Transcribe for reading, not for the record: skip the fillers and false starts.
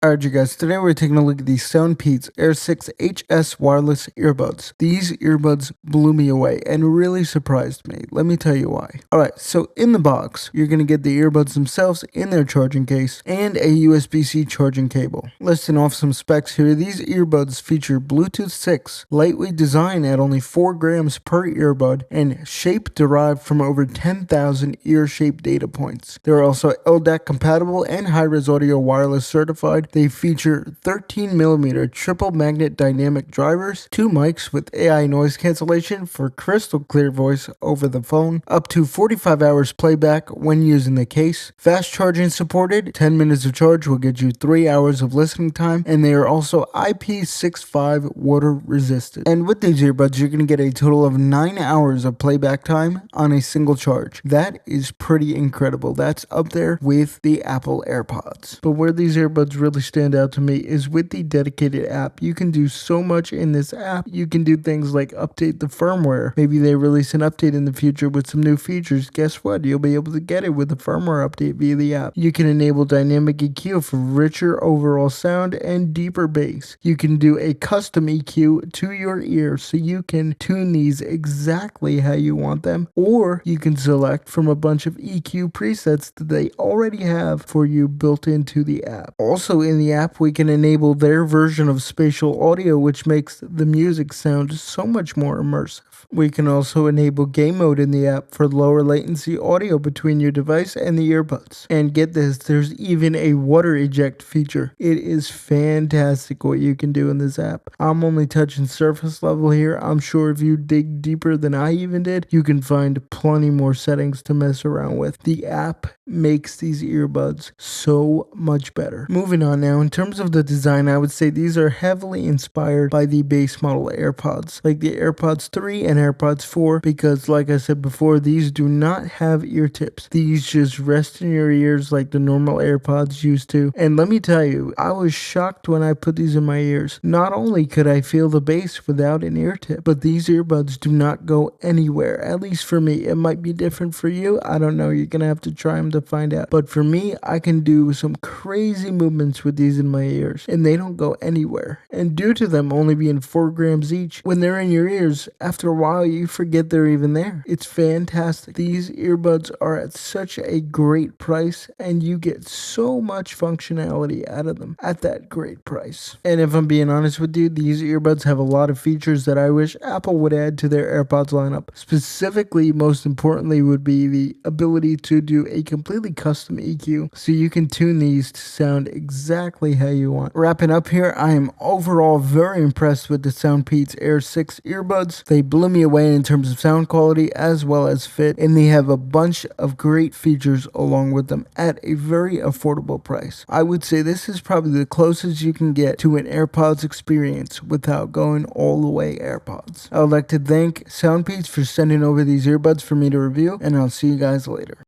Alright you guys, today we're taking a look at these SoundPEATS Air6 HS wireless earbuds. These earbuds blew me away and really surprised me. Let me tell you why. Alright, so in the box, you're going to get the earbuds themselves in their charging case and a USB-C charging cable. Listing off some specs here, these earbuds feature Bluetooth 6, lightweight design at only 4 grams per earbud, and shape derived from over 10,000 ear-shaped data points. They're also LDAC compatible and high-res audio wireless certified. They feature 13mm triple magnet dynamic drivers, 2 mics with AI noise cancellation for crystal clear voice over the phone, up to 45 hours playback when using the case, fast charging supported, 10 minutes of charge will get you 3 hours of listening time, and they are also IP65 water resistant. And with these earbuds, you're going to get a total of 9 hours of playback time on a single charge. That is pretty incredible. That's up there with the Apple AirPods. But where these earbuds really stand out to me is with the dedicated app. You can do so much in this app. You can do things like update the firmware. Maybe they release an update in the future with some new features. Guess what? You'll be able to get it with a firmware update via the app. You can enable dynamic EQ for richer overall sound and deeper bass. You can do a custom EQ to your ear so you can tune these exactly how you want them, or you can select from a bunch of EQ presets that they already have for you built into the app. Also in the app, we can enable their version of spatial audio, which makes the music sound so much more immersive. We can also enable game mode in the app for lower latency audio between your device and the earbuds. And get this, there's even a water eject feature. It is fantastic what you can do in this app. I'm only touching surface level here. I'm sure if you dig deeper than I even did, you can find plenty more settings to mess around with. The app makes these earbuds so much better. Moving on now, in terms of the design, I would say these are heavily inspired by the base model AirPods, like the AirPods 3 and AirPods 4, because like I said before, these do not have ear tips. These just rest in your ears like the normal AirPods used to. And let me tell you, I was shocked when I put these in my ears. Not only could I feel the bass without an ear tip, but these earbuds do not go anywhere. At least for me. It might be different for you. I don't know. You're gonna have to try them to find out. But for me, I can do some crazy movements with these in my ears, and they don't go anywhere. And due to them only being 4 grams each, when they're in your ears, after a while you forget they're even there. It's fantastic. These earbuds are at such a great price, and you get so much functionality out of them at that great price. And if I'm being honest with you, these earbuds have a lot of features that I wish Apple would add to their AirPods lineup. Specifically, most importantly, would be the ability to do a completely custom EQ, so you can tune these to sound exactly how you want. Wrapping up here, I am overall very impressed with the SoundPEATS Air6 earbuds. They blew me away in terms of sound quality as well as fit, and they have a bunch of great features along with them at a very affordable price. I would say this is probably the closest you can get to an AirPods experience without going all the way AirPods. I would like to thank SoundPEATS for sending over these earbuds for me to review, and I'll see you guys later.